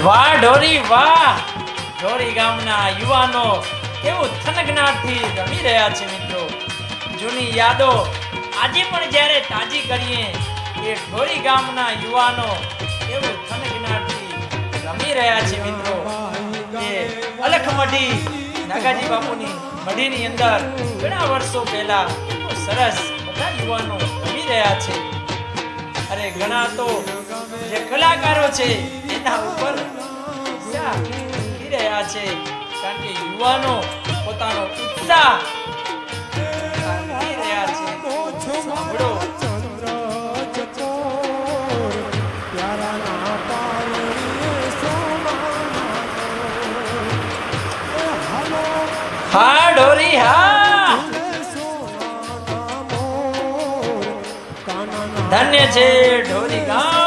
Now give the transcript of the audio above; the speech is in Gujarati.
વાહ ઢોરી વાહ. ઢોરી ગામના યુવાનો કેવું થનગનાટથી રમી રહ્યા છે મિત્રો. જૂની યાદો આજે પણ જ્યારે તાજી કરીએ એ ઢોરી ગામના યુવાનો કેવું થનગનાટથી રમી રહ્યા છે મિત્રો. એ અલખ મઢી નાગાજી બાપુની મઢીની અંદર ઘણા વર્ષો પહેલા કેટલું સરસ બધા યુવાનો રમી રહ્યા છે. અરે ઘણા તો જે કલાકારો છે એના ઉપર ઉત્સાહ રહ્યા છે કારણ કે યુવાનો પોતાનો ઉત્સાહ રહ્યા છે. સાંભળો હા ઢોરી હા. ધન્ય છે ઢોરી ગામ.